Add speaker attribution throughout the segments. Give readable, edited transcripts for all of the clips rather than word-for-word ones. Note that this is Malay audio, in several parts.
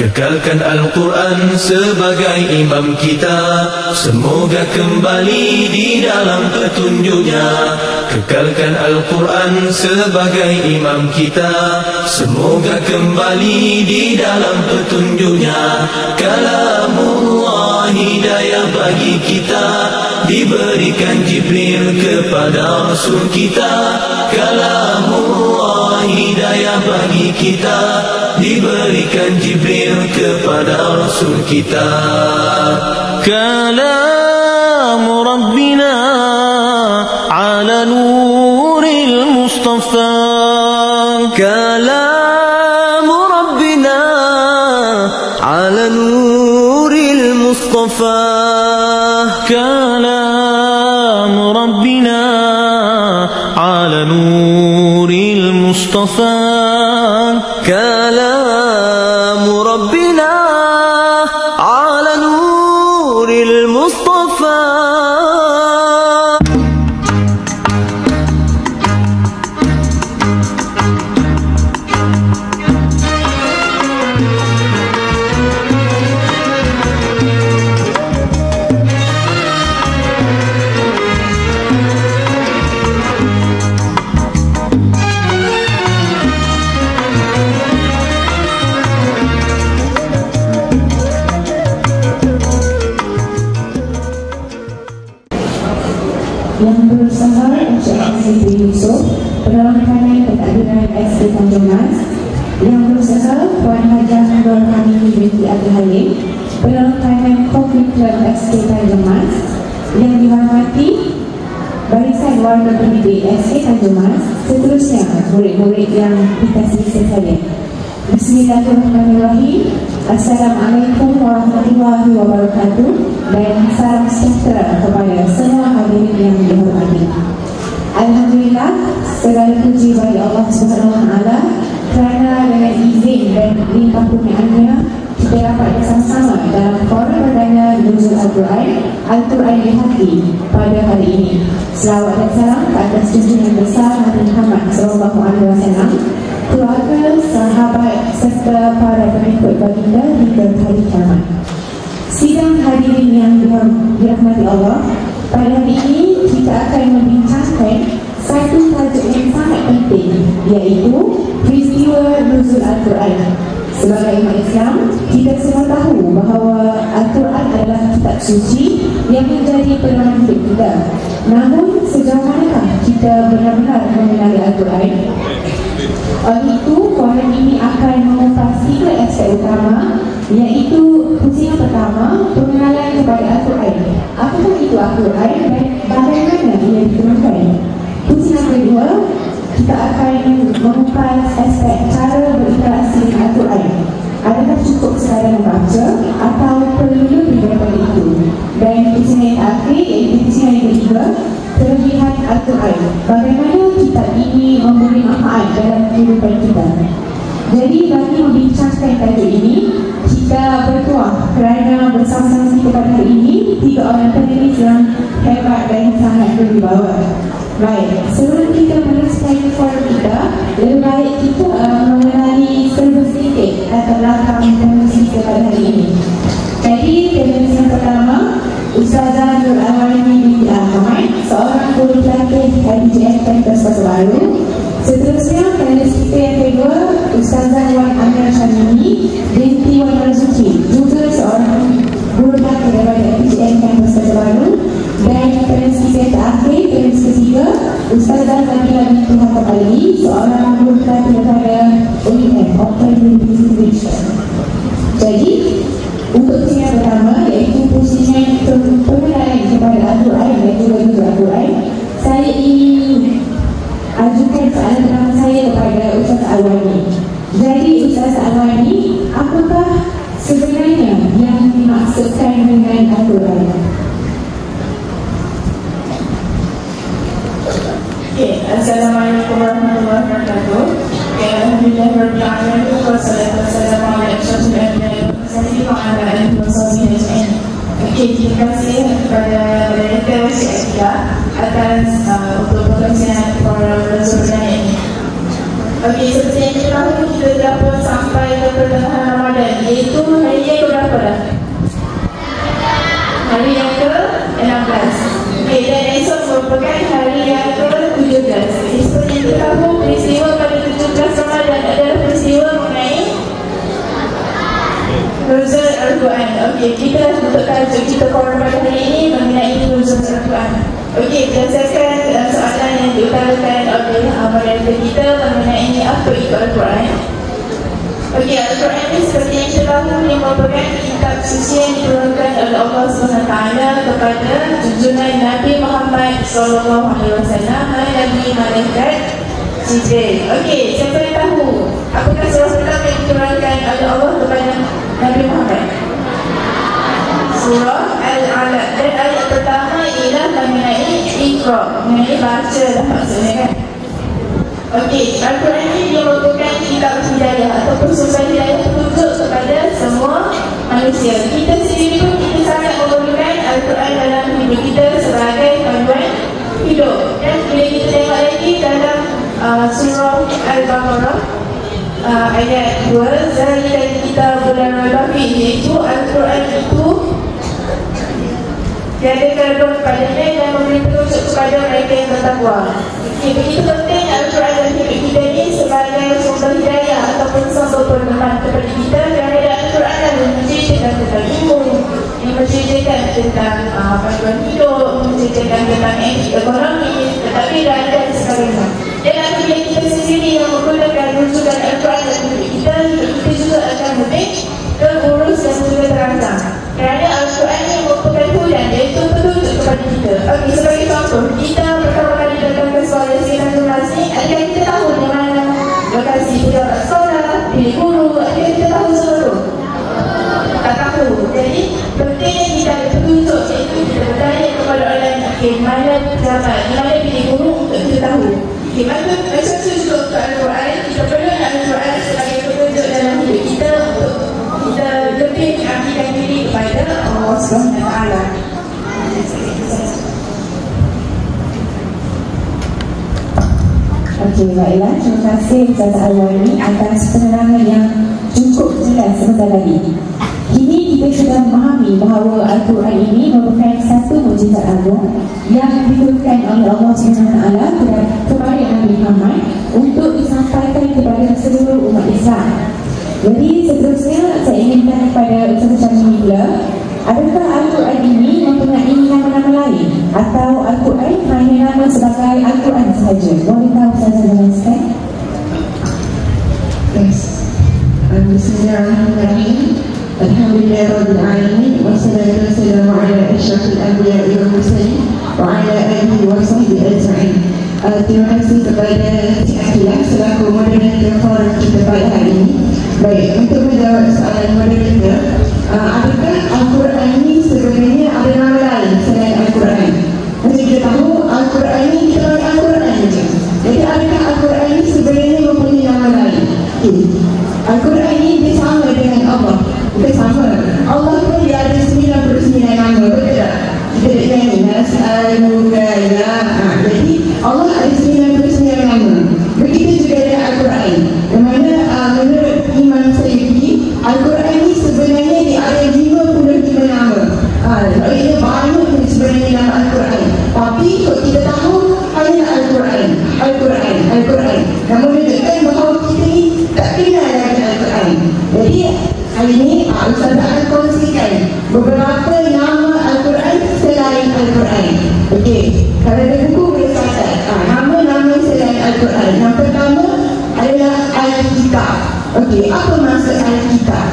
Speaker 1: Kekalkan Al-Quran sebagai imam kita, semoga kembali di dalam petunjuknya. Kekalkan Al-Quran sebagai imam kita, semoga kembali di dalam petunjuknya. Kalamullah hidayah bagi kita, diberikan Jibril kepada Rasul kita. Kalamullah hidayah bagi kita, diberikan Jibril kepada Rasul kita. Kalamu Rabbina ala nuril Mustafa. Kalamu Rabbina ala nuril Mustafa. Kalamu Rabbina ala nuril Mustafa. كلام ربنا على نور المصطفى.
Speaker 2: Yang berusaha Encik Siti Yusof, Penolong Kami Pentadbiran SD Tanjung Mas. Yang berusaha Puan Hajah Nurul Hamidi binti Abdul Halim, Penolong Kami Kopi Club SD Tanjung Mas. Yang dihormati barisan warga pendidik SD Tanjung Mas, seterusnya murid-murid yang dikasihi sekalian. Bismillahirrahmanirrahim. Assalamualaikum warahmatullahi wabarakatuh, dan salam sejahtera kepada semua hadirin yang dihormati. Alhamdulillah, segala puji bagi Allah Subhanahu wa taala kerana dengan izin dan limpah kurnianya kita dapat bersama-sama dalam forum perdana Nuzul Al-Quran di hati pada hari ini. Selawat dan salam ke atas junjungan besar Nabi Muhammad SAW, keluarga, sahabat serta para pengikut baginda hingga hari kiamat. Sidang hadirin yang dirahmati Allah, pada hari ini kita akan membincangkan satu tajuk yang sangat penting, iaitu peristiwa Nuzul Al-Quran. Sebagai umat Islam, kita semua tahu bahawa Al-Quran adalah kitab suci yang menjadi pedoman hidup kita. Namun, sejauh manakah kita benar-benar mengenali Al-Quran? Oleh itu, forum ini akan mengupas 3 aspek utama, iaitu pusingan pertama, pengenalan kepada Al-Quran. Apakah itu Al-Quran dan bagaimana ia diturunkan? Pusingan kedua, kita akan mengupas aspek cara berinteraksi dengan Al-Quran. Adakah cukup sekadar membaca atau perlu lebih daripada itu? Dan pusingan yang terakhir, iaitu pusingan yang ketiga, kelebihan Al-Quran. Bagaimana kitab ini memberi manfaat dalam kehidupan kita? Jadi, bagi membincangkan tajuk ini, kita bertuah kerana bersama-sama kita pada hari ini 3 orang penulis yang hebat dan sangat berwibawa. Baik, sebelum kita meneruskan forum kita, lebih baik kita mengenali sedikit latar belakang penulis kita pada hari ini. Jadi, penulis yang pertama, Ustazah Nur Al-Warni binti Ahmad, seorang guru pelatih HDJF Kampus Pasar Baru. Seterusnya, penulis kita yang kedua, Ustazah Wan Amir Syamini binti Wan Marzuki, juga seorang guru pelatih daripada HDJF Kampus Pasar Baru. Dan penulis kita yang terakhir, penulis ketiga, Ustazah Nabila binti Hatab Ali, seorang guru pelatih daripada UIM, Oxford University. Jadi, untuk pusingan pertama, iaitu pusingan pengenalan kepada Al-Quran dan juga Nuzul Al-Quran, saya ingin ajukan soalan pertama saya kepada Ustaz Al-Wani. Jadi, Ustaz Al-Wani, apakah sebenarnya yang dimaksudkan dengan Al-Quran?
Speaker 3: Assalamualaikum warahmatullahi wabarakatuh. Alhamdulillah rabbil alamin, wassalatu wassalamu ala asyrafil anbiya'i wal mursalin wa ala alihi washabbihi ajma'in. Terima kasih kepada mereka Syekh atas untuk perkongsian forum Nuzul ini. Okey, seperti yang kita tahu, kita dapat sampai ke pertengahan Ramadan, iaitu Nuzul Al-Quran. Okey, kita untuk tajuk kita korang pada hari ini mengenai Nuzul Al-Quran. Okey, berdasarkan soalan yang diutarakan oleh moderator kita mengenai apa itu Al-Quran. Okey, Al-Quran ini seperti yang kita tahu ini merupakan kitab suci yang diturunkan oleh Allah SWT kepada junjungan Nabi Muhammad SAW, Nabi Malaikat Jibril. Okey, siapa yang tahu apakah surah pertama yang diturunkan oleh Allah kepada Nabi Muhammad? Surah Al-Alaq. Dan ayat pertama ialah mengenai Iqra, mengenai baca dah maksudnya kan. Okey, Al-Quran ini dia merupakan kitab hidayah ataupun sumber hidayah petunjuk kepada semua manusia. Kita sendiri pun kita sangat memerlukan Al-Quran dalam hidup kita sebagai panduan hidup. Dan bila kita tengok lagi dalam surah Al-Baqarah ayat 2, Zalika kitabul la raiba fihi, iaitu Al-Quran itu tiada keraguan kepadanya dan memberi petunjuk kepada mereka yang bertakwa. Begitu penting Al-Quran dalam hidup kita ini sebagai sumber hidayah ataupun sumber peneman kepada kita. Kerana Al-Quran adalah menceritakan tentang ilmu, yang menceritakan tentang panduan hidup, menceritakan tentang ekonomi, ketakdiran dan sebagainya. Dan apabila kita sendiri yang menggunakan rujukan Al-Quran dalam hidup kita juga akan lebih terurus dan juga terancang. Kerana Al-Quran ini merupakan hujan, iaitu petunjuk kepada kita. Okey, sebagai contoh, kita pertama kali datang ke sekolah Yasin dan Jumlah ni, adakah kita tahu di mana lokasi pejabat sekolah, pilih guru, adakah kita tahu semua tu? Tak tahu. Jadi, pentingnya kita ada petunjuk, iaitu kita bertanya kepada orang, okey, mana pejabat, di mana pilih guru untuk kita tahu. Okey, macam tu juga untuk Al-Quran, kita perlu Al-Quran sebagai petunjuk dalam hidup kita untuk kita lebih mengabdikan diri kepada Allah SWT.
Speaker 2: Okey, baiklah. Terima kasih Ustaz Al-Wani atas penerangan yang cukup jelas sebentar lagi. Kini kita sudah memahami bahawa Al-Quran ini merupakan satu mukjizat agung yang diturunkan oleh Allah SWT kepada Nabi Muhammad untuk disampaikan kepada seluruh umat Islam. Jadi seterusnya saya ingin tanya kepada Ustaz Syamini pula, adakah Al-Quran ini mempunyai nama-nama lain atau Al-Quran hanya nama sebagai Al-Quran sahaja? Bolehkah Ustaz jelaskan?
Speaker 4: Yes. Bismillahirrahmanirrahim. Alhamdulillahirabbil alamin wassalatu wassalamu ala asyrafil anbiya'i wal mursalin wa ala alihi wa sahbihi ajma'in. Terima kasih kepada Cik Akilah selaku moderator forum kita pada hari ini. Baik, untuk menjawab soalan moderator, adakah Al-Quran ini sebenarnya ada nama lain selain Al-Quran? Macam kita tahu Al-Quran ini kita panggil Al-Quran saja. Jadi adakah Al-Quran ini sebenarnya mempunyai nama lain? Al-Quran ini dia sama dengan Allah. Kita sama. Allah pun dia ada 99 nama, betul tak? Kita nyanyi Nas'aluka ya. Jadi Allah ada 99 nama. Begitu juga dengan Al-Quran. Yang mana menurut Imam Sayyidi, Al-Quran ini sebenarnya dia ada 55 nama. Ia banyak sebenarnya nama Al-Quran. Tapi kalau kita tahu hanya Al-Quran. Al-Quran yang menunjukkan bahawa kita ni tak kenal dengan Al-Quran. Jadi hari ini Ustaz akan kongsikan beberapa nama Al-Quran selain Al-Quran. Okey, kalau ada buku boleh catat nama-nama selain Al-Quran. Yang pertama adalah Al-Kitab. Okey, apa maksud Al-Kitab?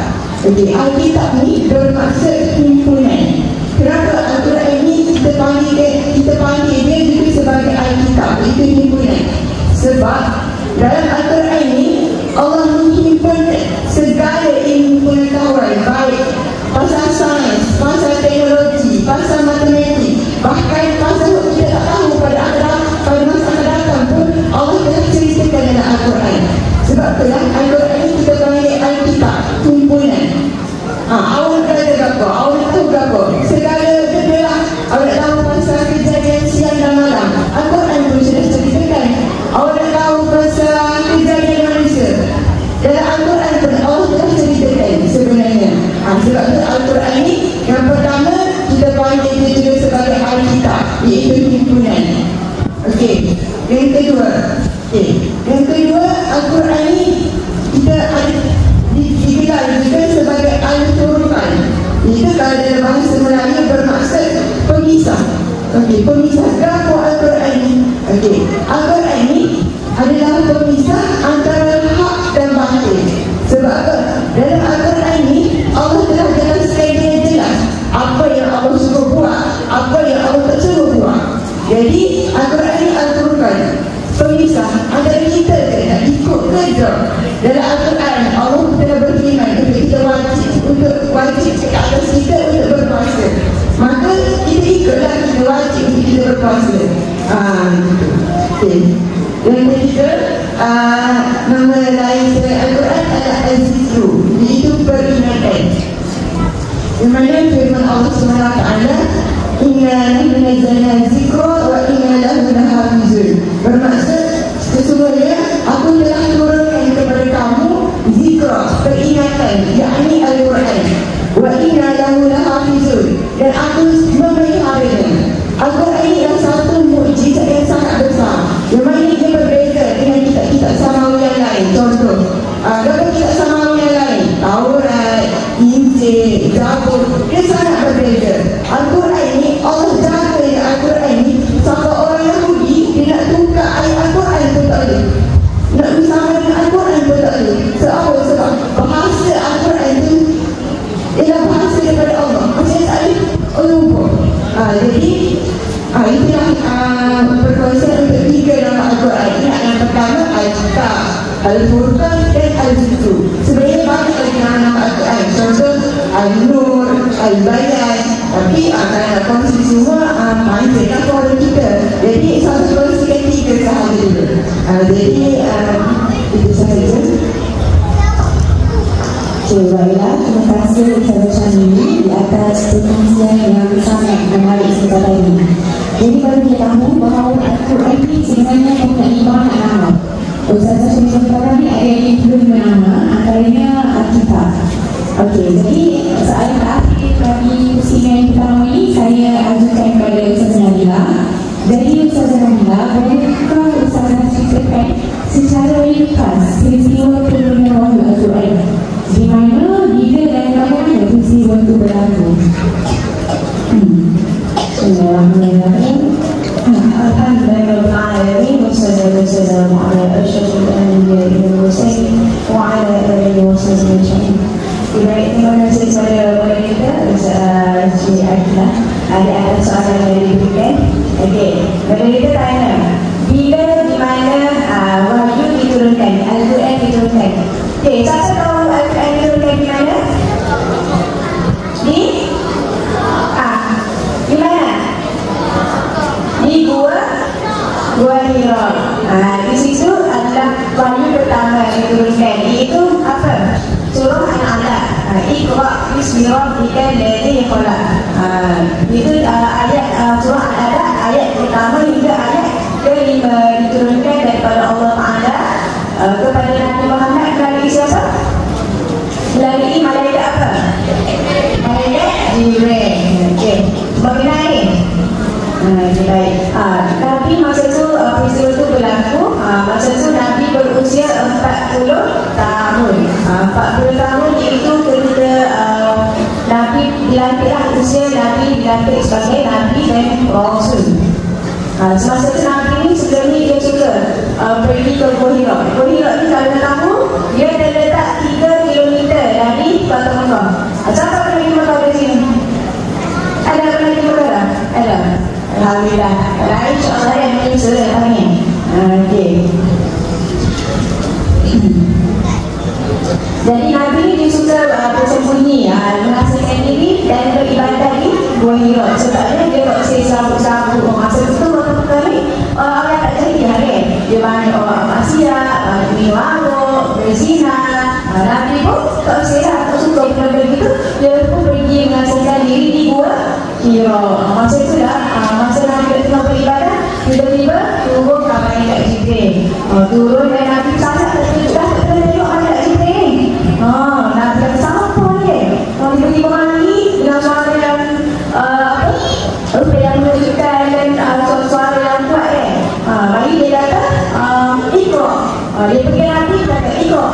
Speaker 4: Okey, Al-Kitab ni bermaksud himpunan. Kenapa Al-Quran ini kita panggil dia juga sebagai Al-Kitab, itu himpunan? Sebab dalam Al-Quran ini Allah menghimpun segala ilmu pengetahuan, baik pasal sains, pasal teknologi, pasal matematik, bahkan pasal kita tak tahu pada masa akan datang pun Allah telah ceritakan dalam Al-Quran. Sebab itulah Al-Quran ini kita panggil Al-Kitab, himpunan. Awak belajar berapa? Awak tahu berapa? Segala benda awak nak tahu pasal kejadian siang dan malam, Al-Quran pun sudah ceritakan. Awak nak tahu pasal Okey, pemisah berapa Al-Quran ini? Okey, Al-Quran ini adalah pemisah antara hak dan batil. Sebab apa? Dalam Al-Quran ini Allah telah jelaskan dengan jelas apa yang Allah suruh buat, apa yang Allah tak suruh buat. Jadi Al-Quran ini Al-Quran pemisah antara kita nak ikut ke tak. Dalam Al-Quran Allah telah berfirman untuk kita wajib ke atas kita untuk berpuasa. Maka kita ikutlah, kita wajib untuk kita berpuasa. Okay. Yang ketiga, nama lain selain Al-Quran adalah Al-Zikru, iaitu peringatan. Di mana firman Allah SWT, Inna nahnu nazzalna dzikra wa inna lahu lahafizun. Bermaksud sesungguhnya aku telah turunkan kepada kamu zikra, peringatan, yakni Al-Quran. Wa inna lahu lahafizun, dan aku memeliharanya. Al-Quran ini adalah satu mukjizat yang sangat besar. Yang mana dia berbeza dengan kitab-kitab samawi yang lain. Contoh, dalam kitab samawi yang lain, Taurat, Injil, Zabur, dia sangat berbeza. Al-Quran ini Allah jaga Al-Quran ini sampai orang Yahudi dia nak tukar ayat Al-Quran pun tak boleh, nak bersama dengan Al-Quran pun tak boleh. Sebab bahasa Al-Quran itu ialah bahasa daripada Allah. Macam tak boleh lupa. Jadi itulah perkongsian untuk tiga nama Al-Quran. Yang pertama Al-Kitab, Al-Furqan dan Al-Zikru. Sebenarnya banyak lagi nama Al-Quran. Contoh Al-Nur, Al-Bayan. Tapi akan nak kongsi semua mindsetkan kepada kita. Jadi satu kongsikan tiga sahaja dulu. Jadi itu sahaja.
Speaker 2: Baiklah, terima kasih Ustazah Syamini di atas perkongsian yang sangat menarik sebentar ini. Jadi baru kita tahu bahawa Al-Quran ini sebenarnya mempunyai banyak nama. Ustazah Syamini berkata ini ada 25 nama, antaranya Al-Kitab. Okey, jadi soalan terakhir bagi pusingan yang pertama ini saya ajukan kepada Ustazah Nabila. Jadi Ustazah Nabila, bolehkah Ustazah ceritakan secara ringkas peristiwa turunnya wahyu Al-Quran? Di mana, bila dan bagaimana peristiwa itu berlaku? Bismillahirrahmanirrahim. Alhamdulillahirrahmanirrahim. Wassalamualaikum warahmatullahi wabarakatuh. Wa ala alihi wa sahbihi. Baik, terima kasih kepada kita Cik Akilah. Ada soalan yang diberikan. Okey, kepada kita tanya, bila, di mana wahyu diturunkan, Al-Quran diturunkan? Okey, siapa tahu Al-Quran diturunkan di mana? Di mana? Di Gua Hira. Di situ adalah wahyu pertama diturunkan. Iaitu apa? Surah Al-Alaq. Iqra bismi rabbikal ladzi khalaq. Itu ayat surah Al-Alaq, ayat pertama hingga ayat kelima diturunkan daripada Allah Taala kepada Nabi Muhammad melalui siapa? Melalui malaikat apa? Malaikat Jibril. Okey. Bagaimana ni? Baik. Tapi masa tu peristiwa tu berlaku. Masa tu Nabi berusia 40 tahun. 40 tahun iaitu ketika Nabi dilantiklah, usia Nabi dilantik sebagai Nabi dan Rasul. Semasa tu Nabi ni sebelum ni dia suka pergi ke Gua Hira. Gua Hira ni kalau anda tahu, dia terletak 3 km dari Kota Mekah. Siapa pernah pergi Mekah dari sini? Ada pernah pergi Mekah? Ada. Alhamdulillah. Kalau insyaAllah yang menyusul hari ni. Okey. Jadi Nabi ni dia suka bersembunyi, menghasilkan diri dan beribadah di Gua Hira. Sebabnya dia tak usah sabuk-sabuk. Masa tu waktu kali orang tak jadi hari. Dia banyak orang maksiat, minum mabuk, berzina. Nabi pun tak usah lah, tak suka benda begitu. Dia pun pergi menghasilkan diri di Gua Hira. Masa itulah, masa Nabi tengah beribadah, tiba-tiba turun malaikat Jibril. Turun dan Nabi sangat terkejut. Tengok malaikat Jibril. Nabi kata, siapa ni? Tiba-tiba mandi dengan suara yang yang menunjukkan dan suara yang kuat kan. Mari dia kata Iqra. Dia pergi Nabi kata Iqra.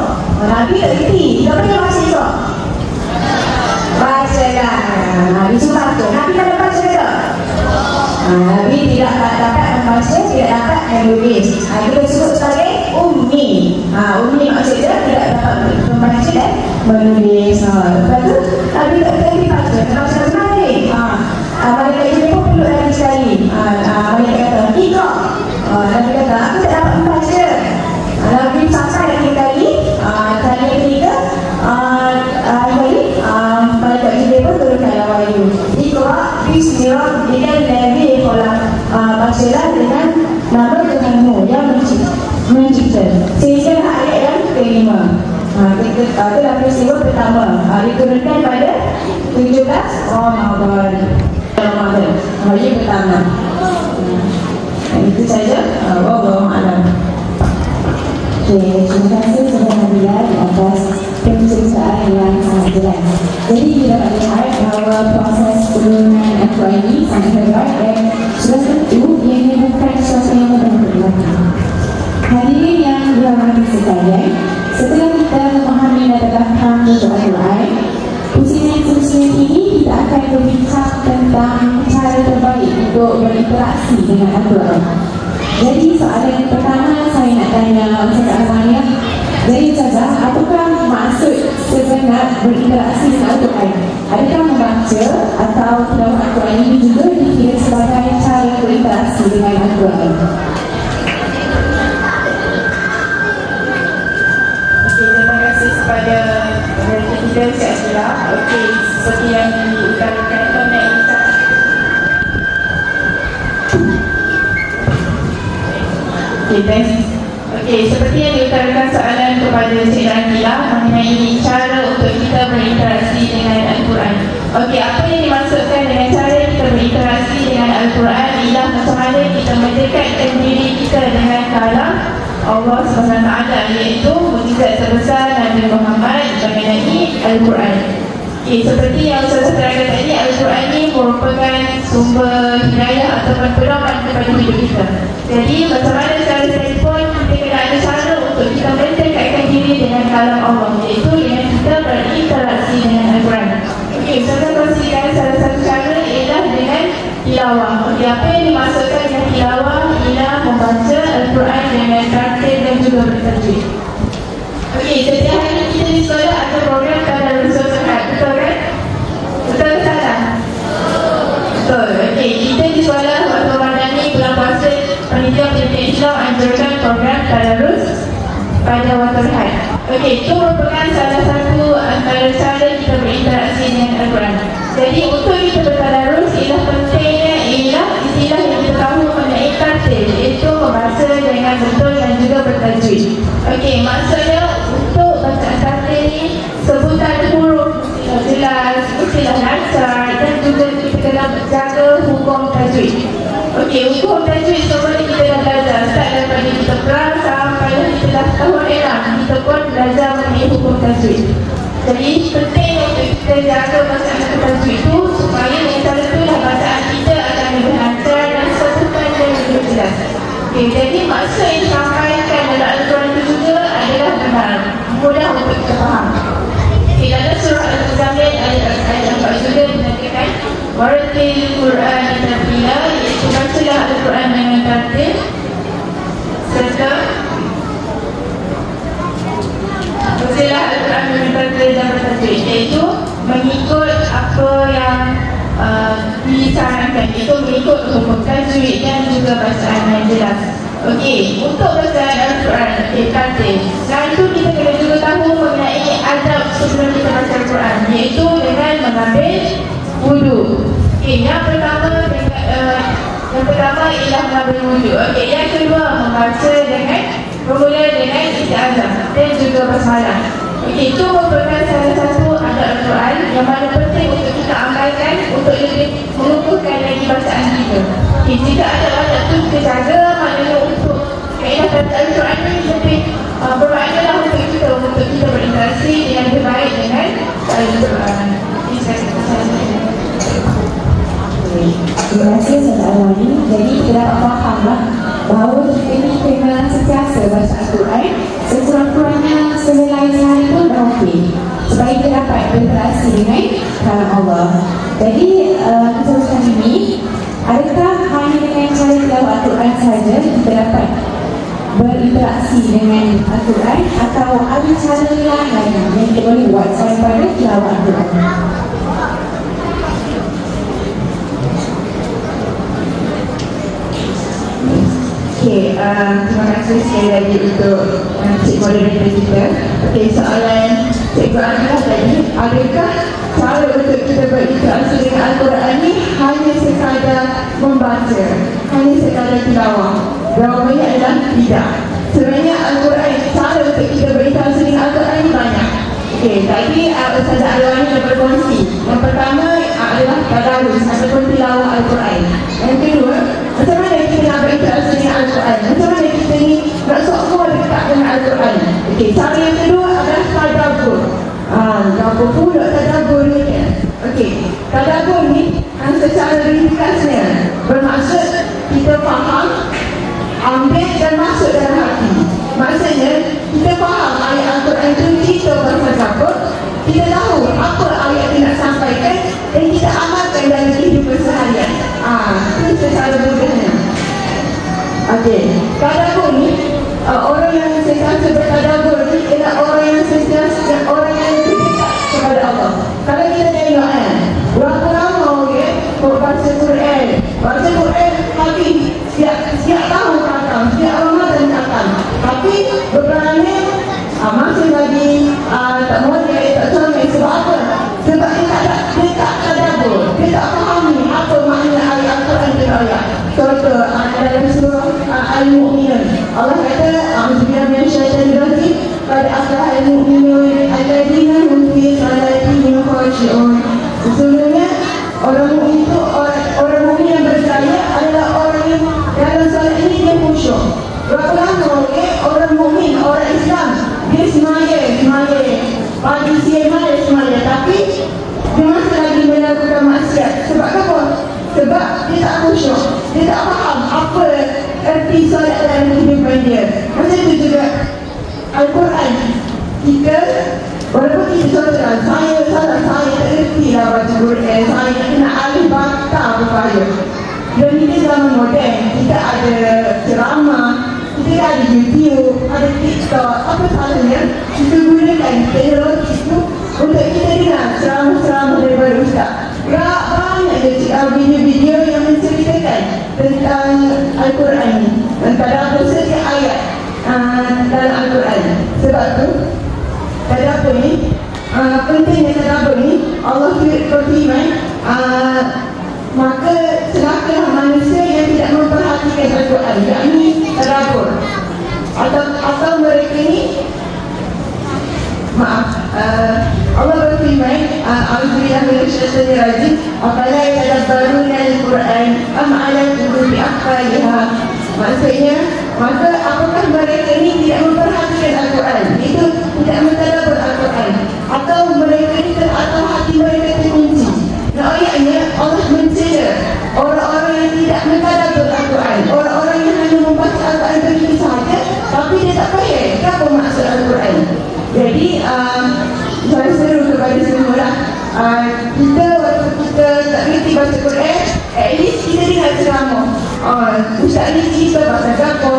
Speaker 2: Nabi tak kerti. Kenapa dia baca Iqra? Baca lah. Nabi suruh baca. Nabi tak baca ke tak? Dia tidak dapat membaca, tidak dapat menulis. Kita sebut sebagai ummi. Ummi maksudnya tidak dapat membaca dan menulis. Lepas tu, dia tak boleh dibaca. Macam mana ni? Malaikat Jibril pun perlu lagi sekali. Malaikat kata, Iqra. Nabi kata, aku tak dapat membaca. Nabi sampai lagi kali. Kali yang ketiga, Malaikat Jibril pun turunkan wahyu. Iqra bismi rabbikal ladzi khalaq. Bacalah dengan nama Tuhanmu yang mencipta. Sehingga ayat yang kelima. Itulah peristiwa pertama. Diturunkan pada 17 Ramadan. Hari pertama. Itu saja. Wallahu a'lam.
Speaker 5: Terima kasih kepada Bilal di atas penceritaan yang sangat jelas. Jadi kita dapat lihat bahawa proses penurunan Al-Quran ini sangat hebat dan sudah tentu ini bukan sesuatu yang mudah untuk dilakukan. Hadirin yang dirahmati sekalian, setelah kita memahami dan terfaham untuk Al-Quran, pusingan-pusingan ini kita akan berbincang tentang cara terbaik untuk berinteraksi dengan Al-Quran. Jadi soalan yang pertama saya nak tanya Ustaz Azania. Jadi Ustazah, apakah maksud sebenar berinteraksi dengan Al-Quran? Adakah membaca atau tilawah Al-Quran ini juga dikira sebagai cara berinteraksi dengan Al-Quran?
Speaker 3: Terima kasih kepada ketiga Cik Azira. Seperti yang diutarakan seperti yang diutarakan soalan kepada Cik Rangila mengenai cara untuk kita berinteraksi dengan Al-Quran. Apa yang dimaksudkan dengan cara kita berinteraksi dengan Al-Quran ialah macam mana kita mendekatkan diri kita dengan kalam Allah SWT, iaitu mukjizat terbesar Nabi Muhammad mengenai Al-Quran. Seperti yang saya terangkan tadi, Al-Quran ini merupakan sumber hidayah atau pedoman kepada hidup kita. Jadi macam mana cara telefon, kita kena ada cara untuk kita mendekatkan diri dengan kalam Allah, iaitu dengan kita berinteraksi dengan Al-Quran. Saya kongsikan salah satu cara ialah dengan tilawah. Apa yang dimaksudkan dengan tilawah ialah membaca Al-Quran dengan tartil dan juga bertajwid. Setiap hari kita di sekolah ada program Tadarus Al-Quran, betul kan? Betul ke salah? Betul. Kita di sekolah waktu Ramadan ni bulan puasa, panitia pendidikan Islam anjurkan program Tadarus pada waktu rehat. Itu merupakan salah satu antara cara kita berinteraksi dengan Al-Quran. Jadi untuk kita bertadarus, ialah pentingnya ialah istilah yang kita tahu mengenai tartil, iaitu membaca dengan betul dan juga bertajwid. Maksudnya untuk bacaan tartil ni sebutan huruf jelas, istilah lancar dan juga kita kena jaga hukum tajwid. Hukum tajwid semua ni kita dah belajar start daripada kita kelas sampai kita dah tahun enam, kita pun belajar mengenai hukum tajwid. Jadi penting untuk kita jaga bacaan tajwid itu supaya dengan cara itulah bacaan kita akan lebih lancar dan sebutan dan lebih jelas. Jadi maksud yang disampaikan dalam Al-Quran itu juga adalah benar, mudah untuk kita faham. Dalam surah Al-Muzammil ayat 4 juga dikatakan Waratil Quran tartila, iaitu bacalah Al-Quran dengan tartil serta bacalah Al-Quran dengan tartil dan bertajwid, iaitu mengikut apa yang disarankan, iaitu mengikut hukum tajwid dan juga bacaan yang jelas. Untuk bacaan Al-Quran tartil, selain itu kita kena juga tahu mengenai adab sebelum kita baca Al-Quran, iaitu dengan mengambil wudu. Yang pertama ialah mengambil wudu. Yang kedua membaca dengan bermula dengan isti'azah dan juga basmalah. Itu merupakan salah satu adab Al-Quran yang mana penting untuk kita amalkan untuk lebih mengukuhkan lagi bacaan kita. Jika adab-adab itu kita jaga, maknanya untuk kaedah bacaan Al-Quran ini lebih bermaknalah untuk kita berinteraksi dengan lebih baik dengan Al-Quran.
Speaker 5: Terima kasih Ustaz Azwani. Jadi kita dapat fahamlah bahawa kita ini kena sentiasa baca Al-Quran, sekurang-kurangnya sehelai sehari pun dah okey, supaya kita dapat berinteraksi dengan kalam Allah. Jadi keseluruhan ini, adakah hanya dengan berinteraksi dengan Al-Quran atau ada cara lain yang kita boleh buat selain pada tilawah Al-Quran?
Speaker 4: Okey, terima kasih sekali lagi untuk Cik Moderator kita. Okey, soalan Cikgu Anilah tadi, adakah cara untuk kita berinteraksi dengan Al-Quran ni hanya sekadar membaca, hanya sekadar tilawah? Jawapannya adalah tidak. Sebenarnya Al-Quran, cara untuk kita berinteraksi dengan Al-Quran ni banyak. Okey, tadi Ustazah Alwani dah berkongsi. Yang pertama adalah tadarus ataupun tilawah Al-Quran. Yang kedua, macam mana kita nak berinteraksi dengan Al-Quran? Macam mana kita ni nak sok-sok dekat dengan Al-Quran? Okey, cara yang kedua adalah tadabbur. Berapa pula tadabbur ni? Okey, tadabbur ni secara ringkasnya bermaksud kita faham, ambil dan masuk dalam hati. Maksudnya kita faham ayat Al-Quran itu cerita pasal apa, kita tahu apa ayat yang nak sampaikan dan kita amalkan dalam kehidupan seharian. Itu secara mudahnya. Okey, tadabbur ni orang yang sentiasa bertadabbur ni ialah orang yang sentiasa, orang yang dekat kepada Allah. Kalau kita tengok berapa lama baca Quran, habis setiap tahun datang, setiap Ramadan datang, tapi berperannya masih lagi tak boleh, tak comel. Sebab apa? Sebab dia tak tadabbur, dia tak fahami apa makna ayat Al-Quran dan ayat. Contoh dalam surah Al-Mu'minun, Allah kata a'udzubillahi minasyaitanir rajim, qad aflaha al-mu'minun alladzina hum fi salatihim khashi'un. Sesungguhnya orang mukmin itu, orang mukmin yang berjaya adalah orang yang dalam solat ini dia khusyuk. Berapa lama orang mukmin, orang Islam, dia semaya, pagi siang malam semaya, tapi dia masih lagi melakukan maksiat. Sebab apa? Sebab dia tak khusyuk, dia tak faham apa erti solat dalam kehidupan dia. Macam itu juga Al-Quran. Kita, walaupun kita contohkan, saya tak erti lah baca Quran, saya kena alih bata berpaya. Dan kita zaman moden, kita ada ceramah, kita ada YouTube, ada TikTok. Apa salahnya kita gunakan teknologi itu untuk kita dengar ceramah-ceramah daripada Ustaz. Banyak video-video yang menceritakan tentang Al-Quran ni, tentang setiap ayat dalam Al-Quran. Sebab tu tadabbur ni, pentingnya tadabbur ni. Allah berfirman, maka celakalah manusia yang tidak memperhatikan Al-Quran, yakni tadabbur. Atau mereka ni, Allah berfirman, a'udzubillahi minasyaitonir rajim, afala yatadabbaruna al-Quran am 'ala qulubin aqfalha. Maksudnya, maka apakah mereka ini tidak memperhatikan Al-Quran, itu tidak mentadabbur Al-Quran, atau mereka ini, atau hati mereka terkunci. Nah, ayatnya Allah mencela orang-orang yang tidak mentadabbur Al-Quran, orang-orang yang hanya membaca Al-Quran begitu sahaja, tapi dia tak faham apa maksud Al-Quran. Jadi saya seru kepada semua lah, kita waktu kita tak berhenti baca Quran, at least kita dengar ceramah. Ustaz ni cerita pasal apa,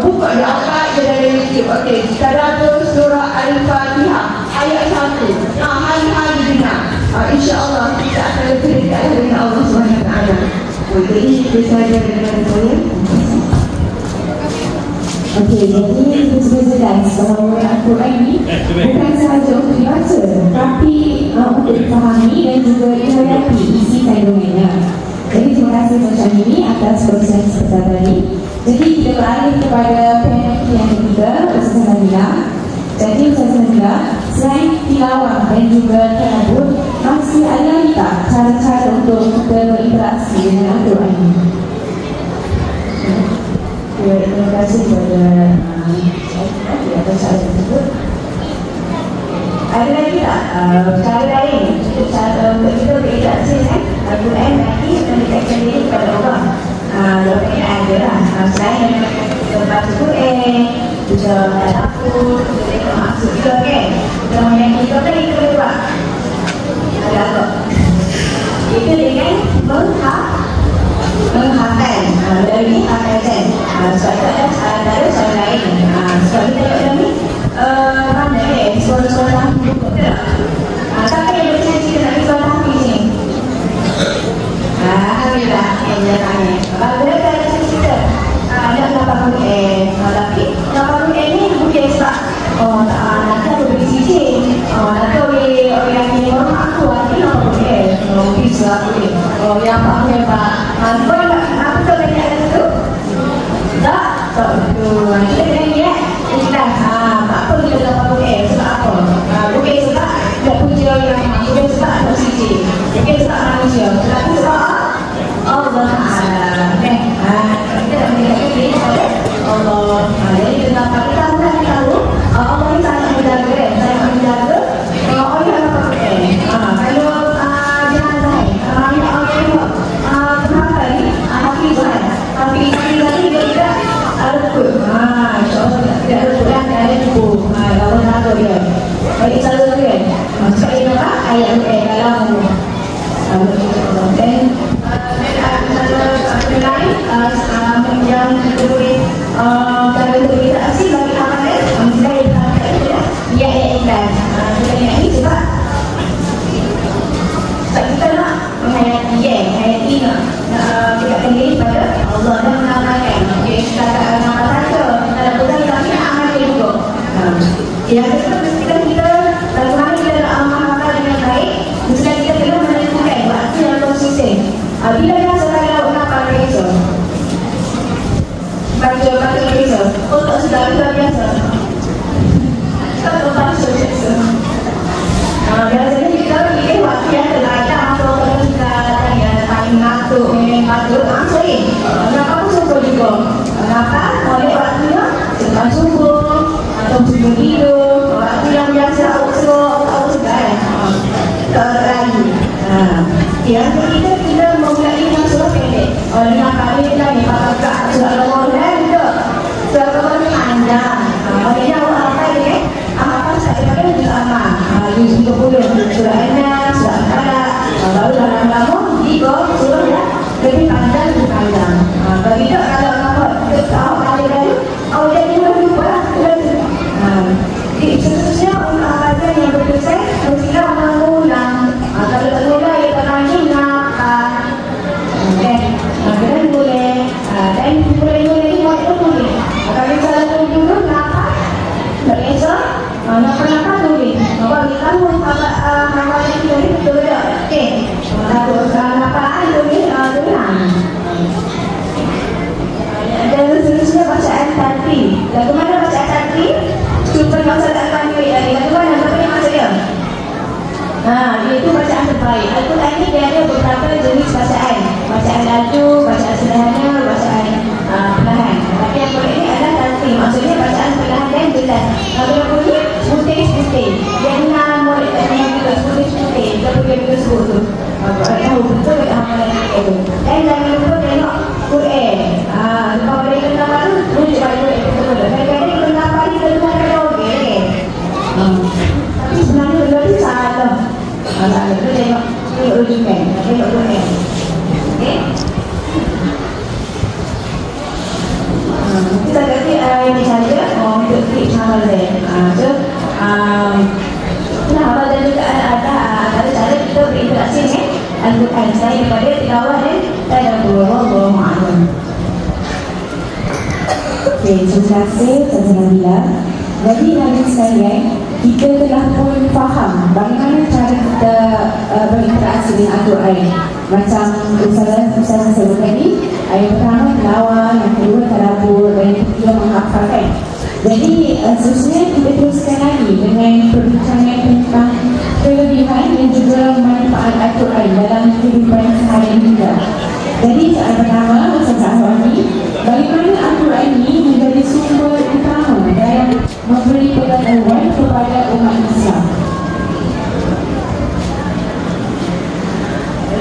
Speaker 4: buka je apa je dalam YouTube. Okey, tadabbur surah Al-Fatihah ayat 1, hari-hari dengar. InsyaAllah kita akan lebih dekat dengan Allah SWT. Jadi itu sahaja daripada saya.
Speaker 5: Okey, jadi kita sudah jelas bahawa Al-Quran ni bukan sahaja untuk dibaca, tapi untuk dipahami dan juga dihayati isi kandungannya. Jadi terima kasih macam ini atas proses sebentar tadi. Jadi kita beralih kepada panel yang ketiga, Ustazah Nabila. Jadi Ustazah Nabila, selain tilawah dan juga tadabbur, masih ada tak cara-cara untuk kita berinteraksi dengan Al-Quran ini?
Speaker 2: Terima kasih kepada atas soalan tersebut. Ada lagi tak cara lain cara untuk kita berinteraksi dengan Al-Quran nanti mendekatkan diri kepada Allah? Jawapannya ada lah. Selain kita baca Quran, kita tadabbur, kita tengok maksud kita kan, kita menyanyi kita kan, kita boleh buat ada apa? Itu dengan menghafal dari hafazan. Sebab itu ada cara lain
Speaker 3: Yang hebat. Sebab apa tu banyak ada tu? Tak betul. Kita kena lihat ikhlas. Tak apa kita dapat bukan. Sebab apa? Bukan sebab tak puja yang bukan sebab tak suci. Bukan sebab manusia. Tetapi sebab Allah Ta'ala. Kita tak mengingatkan diri kepada Allah. Jadi kita tahu Allah ni sangat menjaga. Sangat menjaga. Allah yang dapat bukan. Kalau jenazah tapi tadi dia tidak luput. InsyaAllah tidak luput dan ada luput. Lawan lagu dia. Baik selalu kan. Sekali apa? Ayat dalam dan lain yang diberi cara berita asli bagi amalan saya ia ikhlas. Kita ini sebab kita nak menghayati kita kembali pada Allah dan mengamalkan. Kita tak amal saja, kita bukan tapi amal juga. Yang kedua mestikan kita bagaimana kita nak amal dengan baik, mestikan kita perlu menentukan waktu yang konsisten. Bila biasa kalau nak pakai itu, baca itu, untuk sudah biasa. Kita tak biasa. Biasanya kita pilih waktu yang terbaik atau kita paling ngantuk, sorry. Kenapa aku suka juga? Kenapa? Oleh waktunya sebab subuh atau sebelum tidur, waktu yang biasa aku suka lagi. Yang ketiga kita memulai dengan surah pendek. Dengan kali kita ni pakai surah Al-Quran juga. Surah Al-Quran ni panjang. Maknanya awak apa ni? Apa saya pada juz amal. Juz 30. Surah An-Nas, surah Al-Falaq. Baru dalam kamu tiga surah yang lebih panjang. Bagi tak kalau awak tahu ada lalu, awak jadi lupa. Seterusnya untuk amalan yang berdosa mestilah mengulang. Kalau tak boleh ia tak lagi nak dan boleh dan boleh buat itu boleh. Kalau salah dulu nak tak esok nak boleh. Kalau kita tahu amalan itu betul tak? Okey. Kalau apa boleh tulang. Dan seterusnya bacaan tartib. Bagaimana bacaan tartib? Supaya masa tak panggil lagi. Bagaimana maksud dia? Iaitu bacaan terbaik. Al-Quran ini dia ada beberapa jenis bacaan. Bacaan laju, bacaan sederhana, bacaan perlahan. Tapi yang Al-Quran ini adalah tartib. Maksudnya bacaan perlahan dan jelas. Kalau bunyi putih-putih. Jangan murid yang kita putih-putih. Kita boleh sebut tu. Tahu betul amalan itu. Dan jangan lupa tengok Quran. Kalau boleh kenal baru, rujuk balik Quran betul. Kadang-kadang kenal balik kenal ada okey. Tapi sebenarnya benda itu salah. Salah itu tengok rujukan. Tengok Quran. Okey. Kita ganti ini saja untuk klik channel saya. So, kenapa dan juga ada cara kita berinteraksi dengan Al-Quran saya kepada tilawah dan tadabbur. Wallahu a'lam.
Speaker 2: Okey, terima kasih Tuan Nabila. Jadi hadirin sekalian, kita telah pun faham bagaimana cara kita berinteraksi dengan Al-Quran. Macam Ustazah sebut tadi, yang pertama tilawah, yang kedua tadabbur, dan yang ketiga menghafalkan. Jadi seterusnya kita teruskan lagi dengan perbincangan tentang kelebihan dan juga manfaat Al-Quran dalam kehidupan sehari-hari kita. Jadi soalan pertama, Ustazah Azwani, bagaimana Al-Quran ini menjadi sumber utama dalam memberi pengetahuan kepada umat Islam?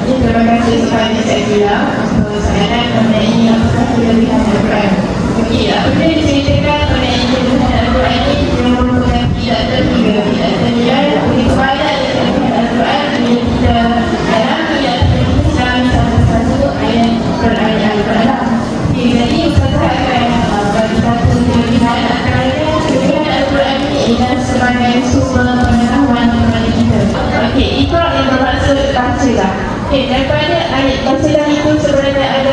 Speaker 3: Terima kasih kepada saya bilang untuk soalan mengenai apakah kelebihan Al-Quran. Okey, apa yang diceritakan mengenai kelebihan Al-Quran ini yang merupakan tidak ternilai kepada Al-Quran yang kita dalami dalam satu ayat Al-Quran. Jadi Ustazah akan bagi satu kelebihan antaranya kelebihan Al-Quran ini ialah sebagai sumber pengetahuan kepada kita. Okey, itu yang bermaksud bacalah. Okey, daripada ayat bacalah itu sebenarnya ada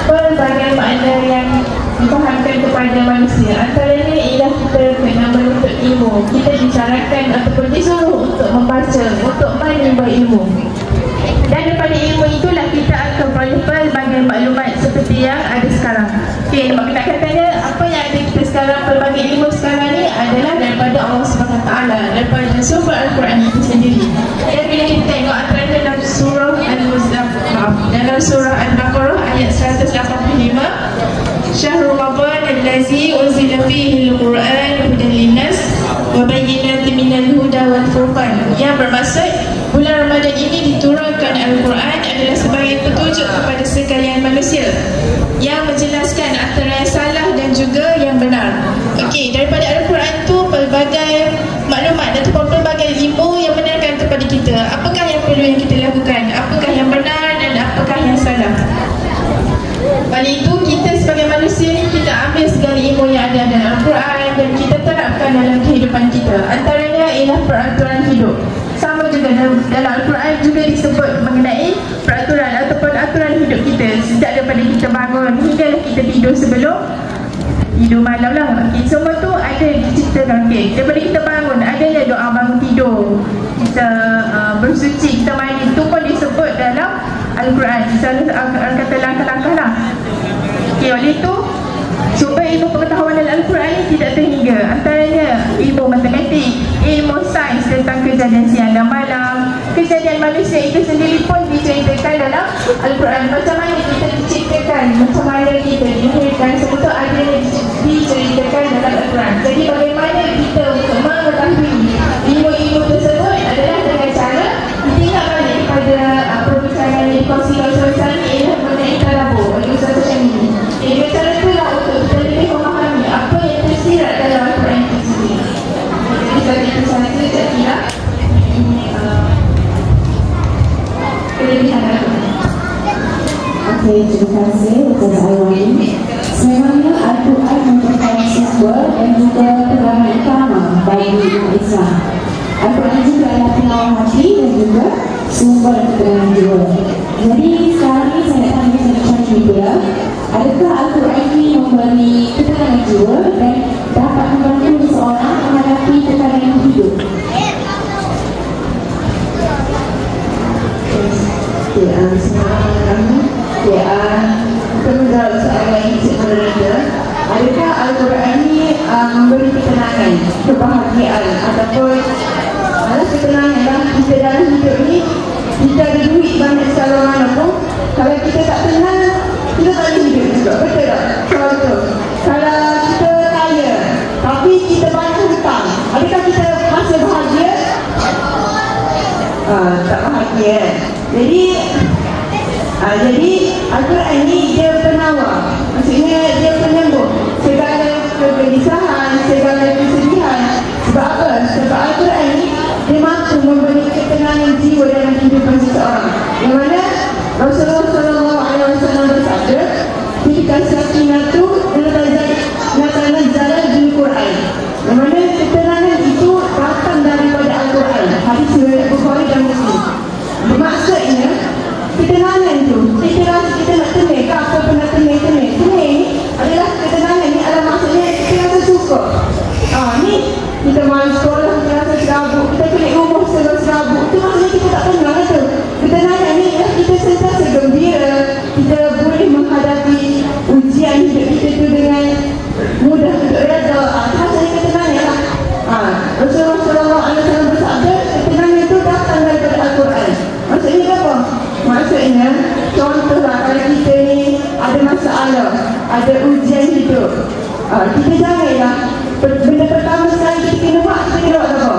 Speaker 3: berbagai makna yang difahamkan kepada manusia. Antaranya ialah kita kena menuntut ilmu. Kita disarankan ataupun disuruh untuk membaca, untuk menimba ilmu. Dan daripada ilmu itulah kita Taala daripada sumber Al-Quran itu sendiri. Dan bila kita tengok antara dalam surah dalam surah Al-Baqarah ayat 185, Syahrul Ramadan allazi unzila fihi al-Quran hudan linnas wa bayyinatin minal huda wal furqan, yang bermaksud bulan Ramadan ini diturunkan Al-Quran adalah sebagai petunjuk kepada sekalian manusia yang menjelaskan antara yang salah dan juga yang benar. Okey, daripada Al-Quran tu pelbagai maklumat ataupun pelbagai ilmu yang menerangkan kepada kita apakah yang perlu yang kita lakukan, apakah yang benar dan apakah yang salah. Oleh itu, kita sebagai manusia ni kita ambil segala ilmu yang ada dalam Al-Quran dan kita terapkan dalam kehidupan kita. Antaranya ialah peraturan hidup. Sama juga dalam Al-Quran juga disebut mengenai peraturan ataupun aturan hidup kita sejak daripada kita bangun hingga kita tidur sebelum tidur malam lah. Okay, semua tu ada diceritakan. Okay, daripada kita bangun adanya doa bangun tidur, kita bersuci, kita mandi, itu pun disebut dalam Al-Quran. Misalnya kata langkah-langkah lah. Okay, oleh itu sumber ilmu pengetahuan dalam Al-Quran ni tidak terhingga. Antaranya ilmu matematik, ilmu sains tentang kejadian siang dan malam, kejadian manusia itu sendiri pun diceritakan dalam Al-Quran. Macam mana kita diciptakan, macam mana kita dilahirkan, semua itu ada diceritakan dalam Al-Quran. Jadi bagaimana kita untuk mengetahui ilmu-ilmu tersebut adalah dengan cara kita ingat balik pada perbincangan yang dikongsikan Ustaz ni ialah mengenai tadabbur oleh Ustaz Syamili. Dengan cara itulah untuk kita lebih memahami apa yang tersirat dalam Al-Quran itu sendiri. Jadi bagi itu sahaja saya kira ini kelebihan Al-Quran.
Speaker 2: Okey, terima kasih Ustaz Aiwani. Sememangnya Al-Quran merupakan sumber dan juga pegangan utama bagi umat Islam. Al-Quran juga adalah penawar hati dan juga sumber pegangan jiwa. Jadi sekarang ini saya nak tanya tentang media, adakah Al-Quran ini memberi ketenangan jiwa dan dapat membantu seseorang menghadapi tekanan hidup?
Speaker 4: Bismillahirrahmanirrahim. Kita menjawab soalan yang Cik Malaysia, adakah Al-Quran ini memberi ketenangan, kebahagiaan ataupun ketenangan dalam kita dalam hidup ni? Kita ada duit banyak sekali mana pun, kalau kita tak tenang, kita tak ada hidup juga. Betul tak? Betul. Kalau kita kaya tapi kita banyak hutang, adakah kita masih bahagia? Tak bahagia. Jadi Al-Quran ni dia penawar, maksudnya dia penyembuh segala kegelisahan, segala kesedihan. Sebab apa? Sebab Al-Quran ni dia mampu memberi ketenangan jiwa dalam kehidupan seseorang. Yang mana Rasulullah SAW bersabda, ketika sakinatu nazalat bil Quran. Yang mana ketenangan itu datang daripada Al-Quran. Hadis riwayat Bukhari dan Muslim. Bermaksudnya ketenangan tu, kita nak tenang ke apa pun nak tenang adalah ketenangan ni adalah maksudnya kita rasa suka. Ni kita main sekolah, kita rasa serabut, kita kena rumah serabut, itu maksudnya kita tak tenang tu. Ketenangan ni adalah kita sentiasa gembira, kita boleh menghadapi ujian hidup kita tu dengan mudah, untuk reda. Maksudnya ketenangan lah. Rasulullah SAW bersabda, ketenangan itu datang daripada Al-Quran. Maksudnya apa? Maksudnya, contohlah kalau kita ni ada masalah, ada ujian hidup, kita janganlah benda pertama sekali kita kena buat apa?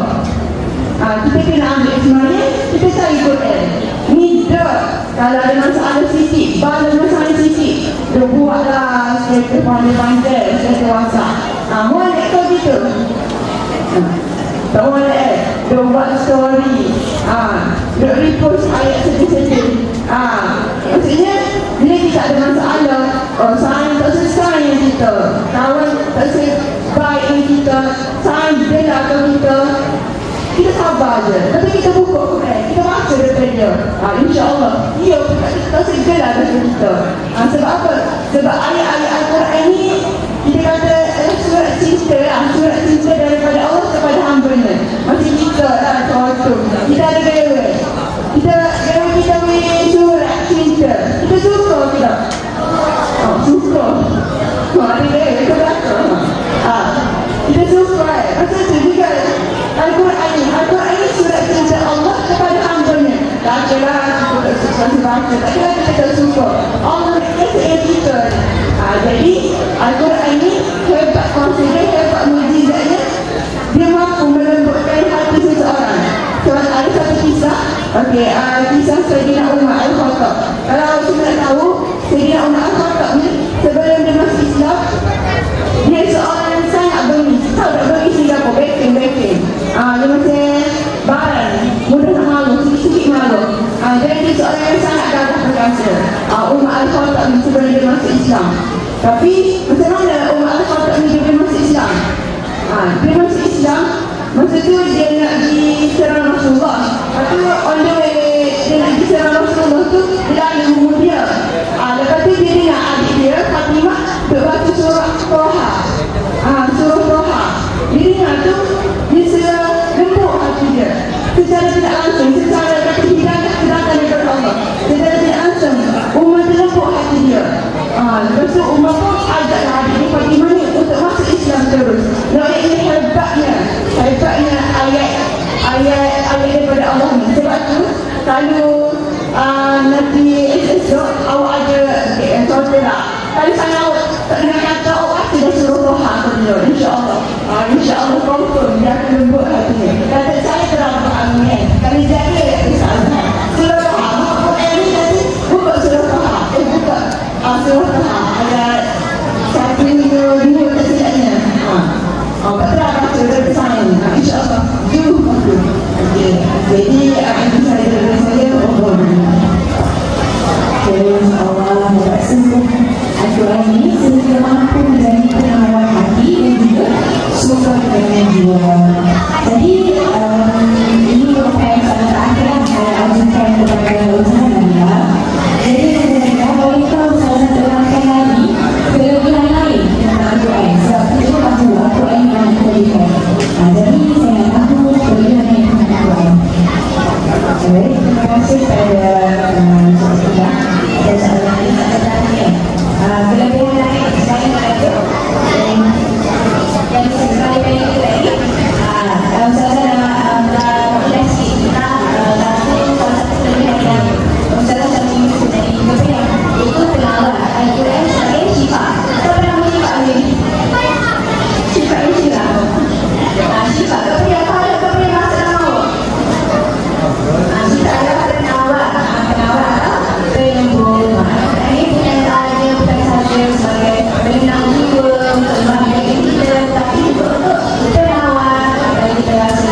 Speaker 4: Kita kena ambil sebenarnya, kita cari Quran. Ni dah, kalau ada masalah sikit, ada masalah sikit, dia buatlah sekitar pandai-pandai, sekitar WhatsApp. Mulai kau gitu. Tak boleh, dia buat story, dia repost ayat sedih-sedih. Maksudnya, bila kita ada masalah, sayang tak selesai yang kita, kawan tak sebaik yang kita, sayang belakang kita sabar je. Tapi kita buka Quran, kita baca daripada dia. InsyaAllah, dia tak segala daripada kita. Sebab apa? Sebab ayat-ayat Al-Quran ni, kita kata surat cinta daripada Allah kepada hamba-Nya. Macam kita lah contoh, kita ada dewa, kita beri surat cinta, kita suka kita. Suka. Ada dewa, kita belakang. Kita suka. Macam tu juga adalah kita suka baca, tak kira kita suka. Allah kata kita. Jadi Al-Quran ni hebat konsider, hebat mujizatnya. Dia mampu melembutkan hati seseorang. Sebab ada satu kisah, kisah Sayyidina Umar Al-Khattab. Kalau kita nak tahu, Sayyidina Umar Al-Khattab ni sebelum dia masuk Islam, dia seorang yang sangat bengis. Tahu tak bengis ni apa? Backing. Dia macam barang, mudah nak malu, sikit-sikit malu. Dan dia seorang yang sangat gagah perkasa. Umar Al-Khattab ni sebelum dia masuk Islam. Tapi macam mana Umar Al-Khattab ni dia masuk Islam? Dia masuk Islam, masa tu dia nak pergi serang Rasulullah. Lepas tu on the way dia nak pergi serang Rasulullah tu, dia lari umur dia. Lepas tu dia dengar adik dia Fatimah duk baca surah Toha. Surah Toha. Dia dengar tu, dia sudah lembut hati dia. Secara tidak langsung, secara kata hidayah kedatang daripada Allah. Secara tidak langsung, Umar terlembut hati dia. Lepas tu Umar pun ajaklah adik dia Fatimah ni untuk masuk Islam terus. Ini hebatnya ayat daripada Allah ni. Sebab tu kalau nanti esok awak ada contoh lah, kalau saya awak tak dengar kata awak sudah suruh Tuhan dulu, insyaAllah confirm dia akan lembut hatinya. Kata saya terang amin. Kalau jaga kesalahan suruh Tuhan, Quran ni nanti buka suruh Tuhan, buka suruh Tuhan ayat 1, 2, 2 kesilapnya. Betul baca dari saya, insyaAllah. Jadi ini saya dari saya
Speaker 5: Allah hebat sungguh. Al-Quran ini sehingga mampu menjadi pengawal hati dan juga surga dengan jiwa. Jadi ini merupakan salah terakhir yang saya ajukan kepada Ustaz Nabila. Jadi saya boleh tahu salah terangkan lagi kelebihan lain tentang Al-Quran. Sebab kita tahu Al-Quran yang kelebihan. Jadi saya nak tahu kelebihan yang tentang Al-Quran. Terima kasih kepada Ustaz. Dan soalan ini tak tanya. Kelebihan lain selain itu yang sekali lagi kalau saya nak ilasi kita salah satu kelebihan yang salah satu dari kelebihan itu penawar Al-Quran sebagai syifa. Siapa nama syifa ini? Syifa ini syifa. Kelebihan apa? Kelebihan masa nama. Syifa adalah penawar penyembuh. Ini kenyataan dia bukan sahaja sebagai penenang jiwa, untuk membahagiakan kita, tapi juga untuk penawar dan kita rasa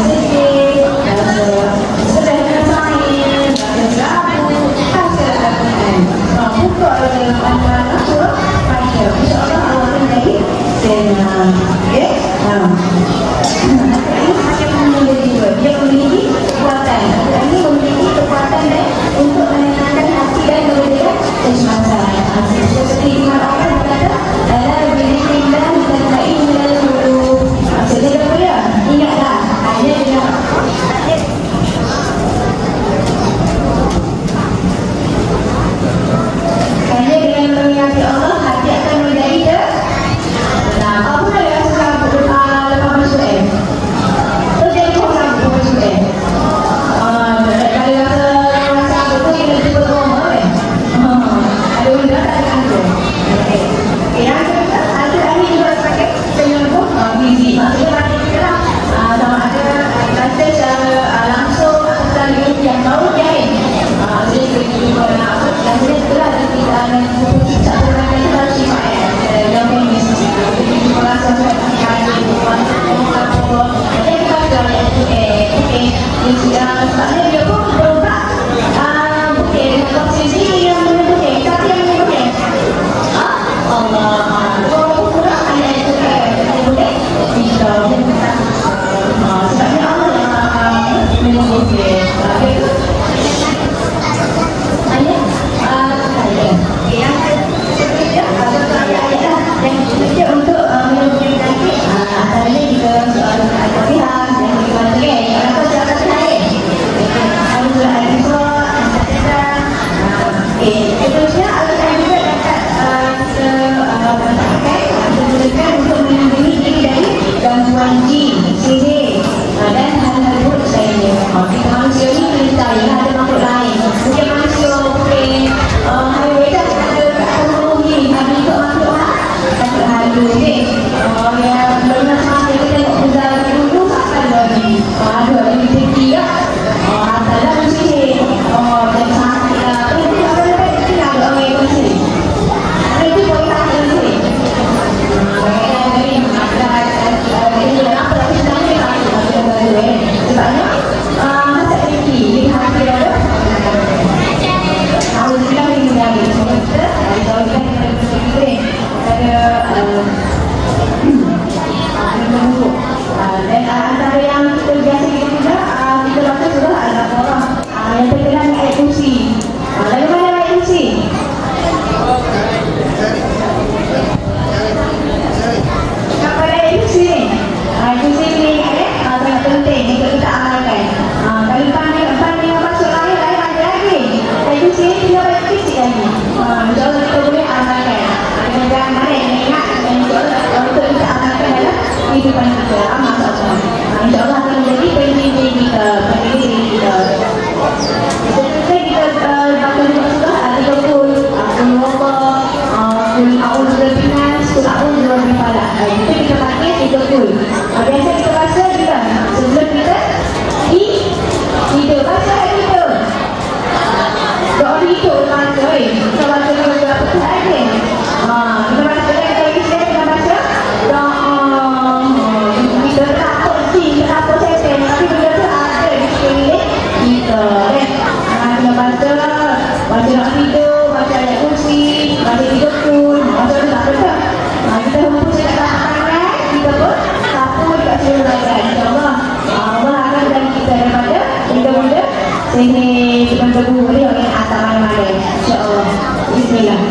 Speaker 5: boleh orang atas mana-mana. InsyaAllah. Bismillah.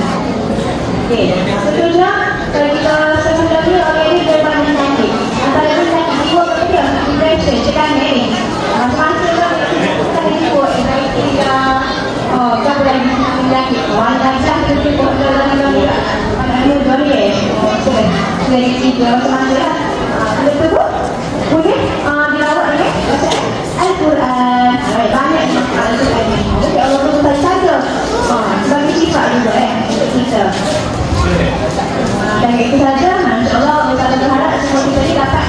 Speaker 5: Okey, seterusnya kalau kita sesudah ni orang ini berbanding penyakit. Antara penyakit jiwa apa dia? Depression, tekanan ni. Macam-macam lah kita jiwa, kita berapa lagi penyakit. Wajah kita pun dalam juga. Ada boleh. Dari kita macam-macam lah. Betul tu? Boleh? Dilawat ni? Al-Quran. Banyak Al-Quran ni. Jadi Allah tu tadi saja. Sebagai sifat juga untuk kita. Dan itu saja. InsyaAllah kita berharap semua kita ni dapat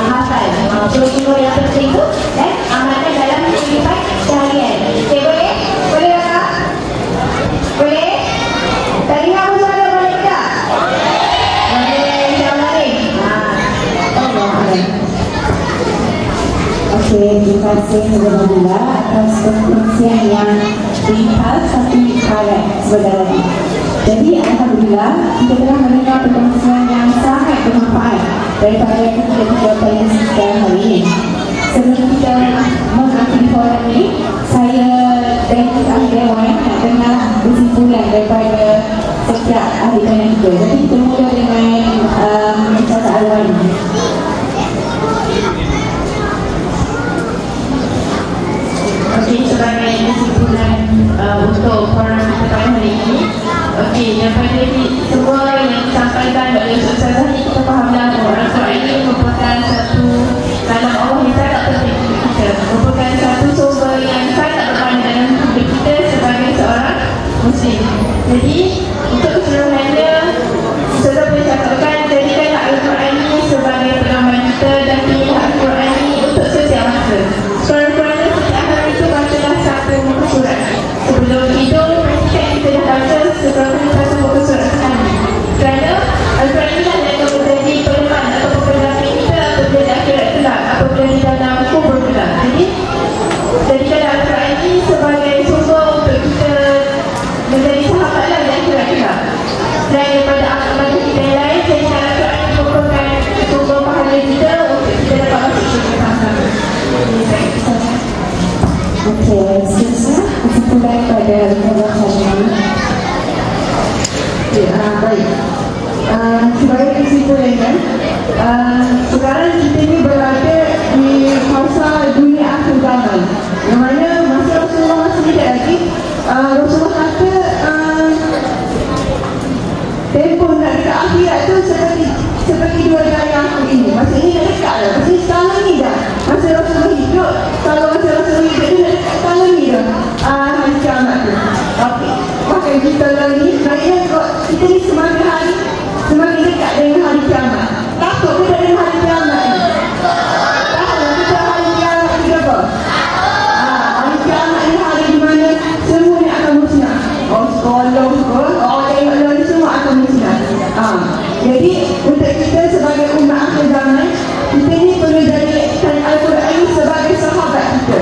Speaker 5: hafal. Semua yang penting tu dan amalkan dalam kehidupan seharian. Okay, boleh? Boleh tak? Boleh? Tadi apa soalan boleh tak? Boleh. InsyaAllah ni.
Speaker 2: Okey, terima kasih Alhamdulillah atas perkongsian yang ringkas tapi padat sebenarnya. Jadi Alhamdulillah kita telah mendengar perkongsian yang sangat bermanfaat daripada ketiga panel sekarang hari ini. Sebelum kita mengakhiri forum ini, saya dan ahli dewan nak dengar kesimpulan daripada setiap ahli panel kita. Jadi kita mula dengan Ustaz Alwani.
Speaker 3: Okey, sebagai kesimpulan untuk forum kita pada hari ini. Okey, daripada semua yang disampaikan oleh Ustazah ni, kita fahamlah bahawa Al-Quran ini merupakan satu kalam Allah yang sangat penting untuk kita. Merupakan satu sumber yang sangat bermakna dalam hidup kita sebagai seorang Muslim. Jadi, untuk keseluruhannya, Ustazah boleh cakapkan, jadikanlah Al-Quran ini sebagai pedoman kita dan pilihlah Al-Quran ini untuk setiap masa. Surah-Quran ini setiap hari itu bacalah satu muka surat. Sebelum tidur, pastikan kita dah baca satu muka surat sekali. Kerana Al-Quran ini akan menjadi pedoman atau pendamping kita apabila di akhirat kelak, apabila di dalam kubur kelak. Jadi, jadikanlah Al-Quran ini sebagai sumber untuk kita menjadi sahabatlah di akhirat kelak. Dan daripada amal kita yang lain, jadikan Al-Quran ini merupakan sumber pahala kita untuk kita dapat masuk surga sama-sama.
Speaker 2: Okey, seterusnya kesimpulan pada Ustazah Syahrini.
Speaker 4: Baik. Sebagai kesimpulannya, sekarang kita ni berada di masa dunia akhir zaman, yang mana masa Rasulullah masih tidak lagi. Rasulullah kata tempoh nak dekat akhirat tu seperti dua negara yang aku ini. Masa ini dah dekat dah. Masa sekarang ni dah. Masa Rasulullah hidup, kalau masa Rasulullah hidup dia dah dekat sekarang ni dah. Hari kiamat tu. Tapi maka kita lagi sebenarnya kita ni semakin dekat dengan hari kiamat. Takut kita dengan hari kiamat ni. Takut kita hari kiamat ni apa? Hari kiamat ni hari di mana semua ni akan musnah. Sekolah, tengok ni semua akan musnah. Jadi untuk kita sebagai umat akhir zaman, kita ni perlu jadikan Al-Quran ini sebagai sahabat kita,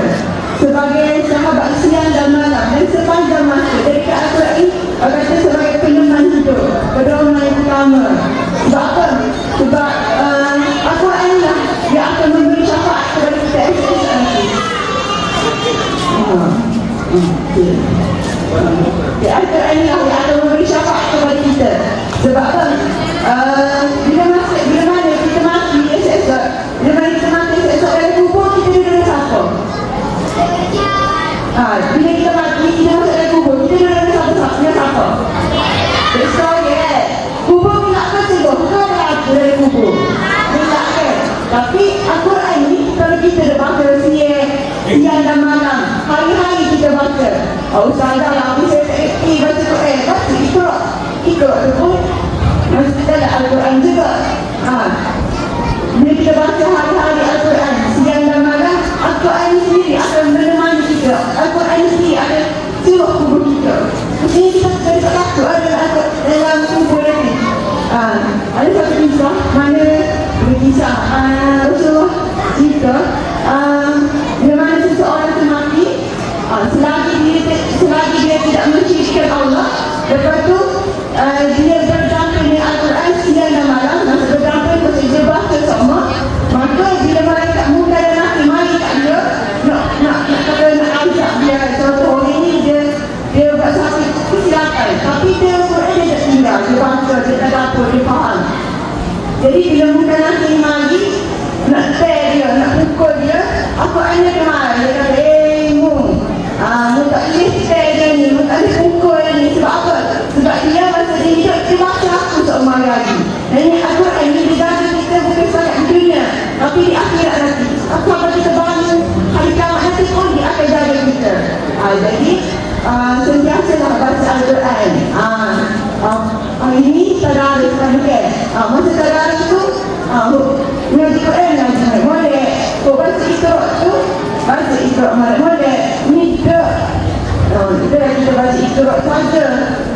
Speaker 4: sebagai sahabat siang dan malam dan sepanjang masa. Jadi Al-Quran ini kata sebagai peneman hidup, pedoman yang utama. Sebab apa? Sebab Al-Quran lah dia akan memberi syafaat kepada kita esok nanti. Al-Quran ni lah yang akan memberi syafaat kepada kita. Sebab apa? Bila mana kita mati esok, bila mana kita mati esok dalam kubur, kita duduk dengan siapa? Bila kita mati, kita masuk dalam kubur, kita duduk dengan siapa? Esok ya. Kubur ni nak kecil, bukan aku dari kubur. Tidak kan? Tapi Al-Quran ni, kalau kita dah baca siang dan malam, hari-hari kita baca. Ustazah lah, saya tak reti baca Quran. Baca ikut tu pun mesti ada Al-Quran juga. Bila kita baca hari-hari Al-Quran, siang dan malam, Al-Quran sendiri akan menemani kita. Al-Quran sendiri akan suruh kubur kita. Mestinya kita tak takut dalam kubur nanti. Ada satu kisah mana berkisah Rasulullah cerita bila mana seseorang tu mati, selagi dia Jadi bila bukan lagi mari, nak tear dia, nak pukul dia, aku hanya kemar. Dia kata, mu tak boleh tear dia ni, mu tak boleh pukul dia ni. Sebab apa? Sebab dia masa dia hidup, dia baca aku seumur lagi. Dan ini Al-Quran ni dijaga kita bukan sangat di dunia, tapi di akhirat nanti. Aku akan kita bangun hari kiamat nanti pun dia akan jaga kita. Jadi sentiasalah baca Al-Quran. Ini tadarus bukan. Masa tadarus tu ngaji Quran ngaji boleh. Kau baca Iqra tu, baca Iqra boleh. Ni kita baca Iqra saja.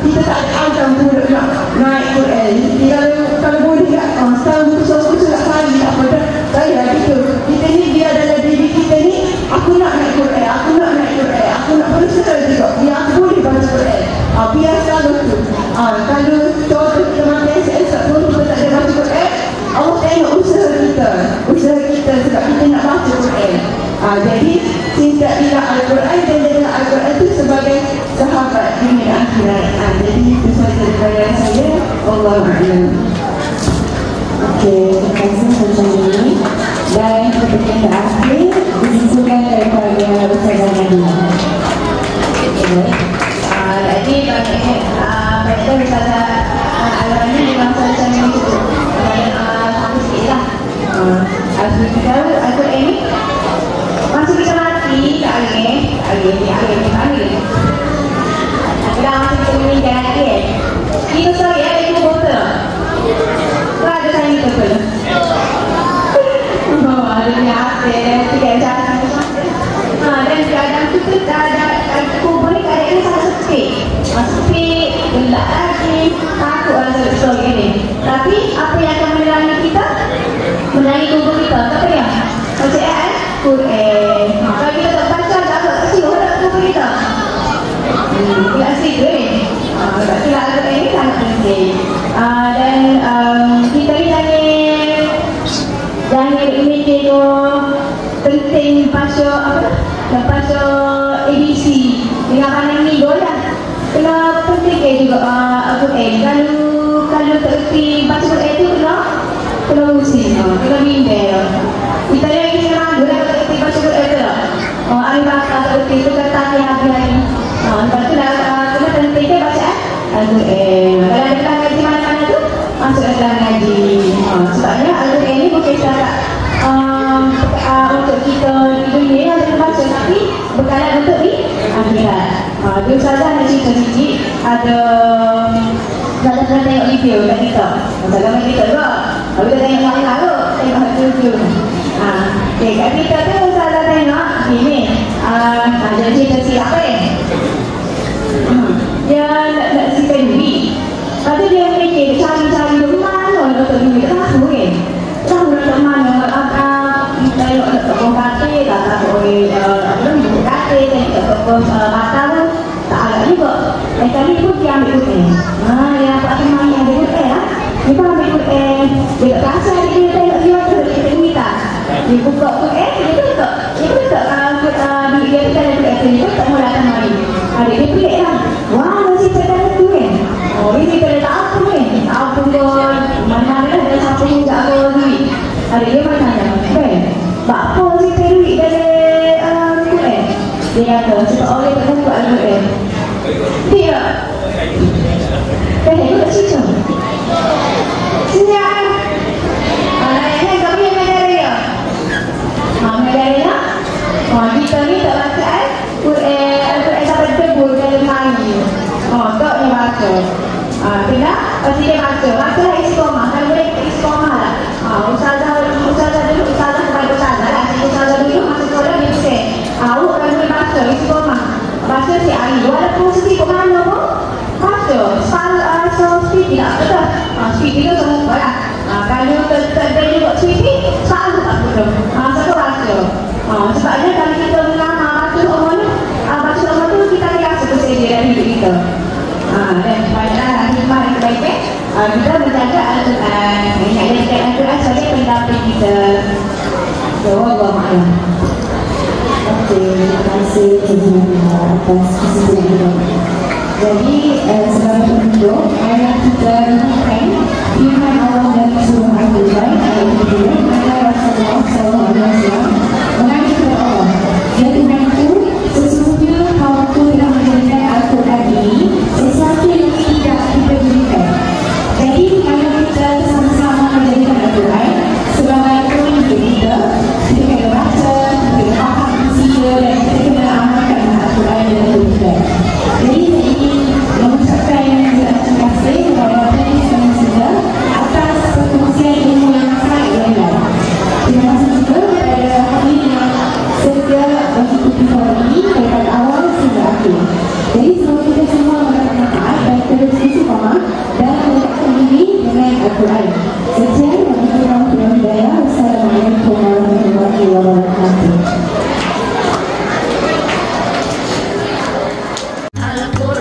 Speaker 4: Kita tak ada azam pun nak naik Quran. Kalau boleh tak setahun tu tak kali apa dah. Saya gitu. Kita ni dia dalam diri kita ni, aku nak naik Quran, aku nak naik Quran, aku nak berusaha juga biar aku boleh baca Quran. Biar selalu tu. Kalau contoh kita makan esok pun kita tak ada baca Quran, Allah tengok usaha kita sebab kita nak baca Quran. Jadi cinta bila Al-Quran dan dengan Al-Quran itu sebagai sahabat dunia akhirat. Jadi itu saja daripada saya. Allahuakbar.
Speaker 5: Okey, terima kasih macam ini. Dan kemudian terakhir disusulkan daripada Ustazah Nadia.
Speaker 3: Jadi baiklah Ustazah Al-Rani memang macam ni tu. Sama sikit lah. Al-Quran ni masa kita mati tak boleh. Kita masa kita meninggal lagi. Kita sorry ada ibu botol. Tak ada saya itu pun. Ada ni hati dan tidak jalan. Dan keadaan kita kubur ni keadaan ni sangat sepi, gelap lagi, takut orang sorry ni. Tapi apa yang akan menerangi kita? Menerangi kubur kita. Tak apa ya? Macam Quran. Kalau kita tak baca, tak apa. Kasih orang kubur kita. Tidak asik tu ni. Sebab tu Al-Quran ni sangat penting. Dan kita ni jangan imagine tu penting pasal ABC dengan pandang ni lah. Kena penting juga Al-Quran. Kalau tak erti baca Quran tu kena usin, kena bimbel. Kita ni kita malu lah tak erti baca Quran tu lah. Al-Baqarah tak erti tu kata ni habis lagi. Lepas tu kena penting ke baca Al-Quran. Kalau ada ngaji mana-mana tu masuk dalam ngaji. Sebabnya Al-Quran ni bukan syarat untuk kita di dunia yang kita baca, tapi bekalan untuk di akhirat. Dia Ustazah nak cerita sikit. Ada Ustazah pernah tengok review kat kita. Ustazah main kita juga. Kita tengok yang lalu, tengok review ni. Kat kita tu Ustazah tengok ini. Dia cerita sikit apa ni? Dia nak simpan duit. Lepas tu dia fikir, cari-cari mana untuk duit. Tahu kan? Tahu nak mana. Tengok nak tokong katil, tak boleh buka katil, tengok tokong mata tu tak agak juga. Kali pun dia ambil Quran. Yang Pak Teman yang ambil Quran, dia pun ambil Quran. Dia tak rasa dia tengok dia tu, dia tengok kita. Dia buka Quran, dia letak duit dia tu dalam Quran, dia tak mau datang mari. Dia pelik lah. Wah, masih pegang tu kan. Ini kita tak apa kan. Tak apa pun. Mana-mana ada siapa yang jaga duit. Dia macam mana? Kan? Apa sih duit dari Quran? Dia kata, sebab orang tak buka Al-Quran. Tidak. Dia tak cerita. Senyap. Yang kami yang menjari ya. Menjari lah. Kita ni tak baca Al-Quran sampai debur dalam hari. Tak ni baca. Tidak, pasti dia baca. Baca lah istiqomah. Kalau boleh istiqomah lah. Ustazah dulu, Ustazah kepada Ustazah lah. Ustazah dulu masa sekolah dia pesan. Awak kan boleh baca istiqomah. Baca si hari. Walaupun setiap ke mana pun, baca. So speed tidak betul. Speed itu semua lah. Kalau terjadi buat speed, selalu tak betul. Satu baca. Sebabnya kalau kita mengamal baca Allah tu, kita biasa bersedia dari hidup kita. Dan banyaklah hikmah dan kebaikan kita menjaga Al-Quran. Ingat Al-Quran sebagai pendamping kita. Wallahualam.
Speaker 5: Okey, terima kasih atas kesimpulan. Jadi sebagai penutup, ayat kita firman Allah dan surah Al-Quran.
Speaker 2: baginda mana Rasulullah SAW mengajak kepada Allah, ya Tuhanku, sesungguhnya kaumku telah menjadikan Al-Quran ini sesuatu yang tidak diperlukan. Jadi kalau kita sama-sama menjadikan Al-Quran sebagai pemimpin kita kena baca, kita faham isi dia dan kita kena amalkan Al-Quran yang diperlukan. Jadi saya ingin mengucapkan terima kasih kepada penulis dan juga atas perkongsian ilmu yang sangat indah. Terima kasih juga kepada hadirin yang sedia mengikuti forum ini daripada awal hingga akhir. Jadi semoga kita semua mendapat manfaat dan terus istiqamah dalam mendekatkan diri dengan Al-Quran. Sekian, wabillahi hidayah. Wassalamualaikum warahmatullahi wabarakatuh.
Speaker 6: Al-Quran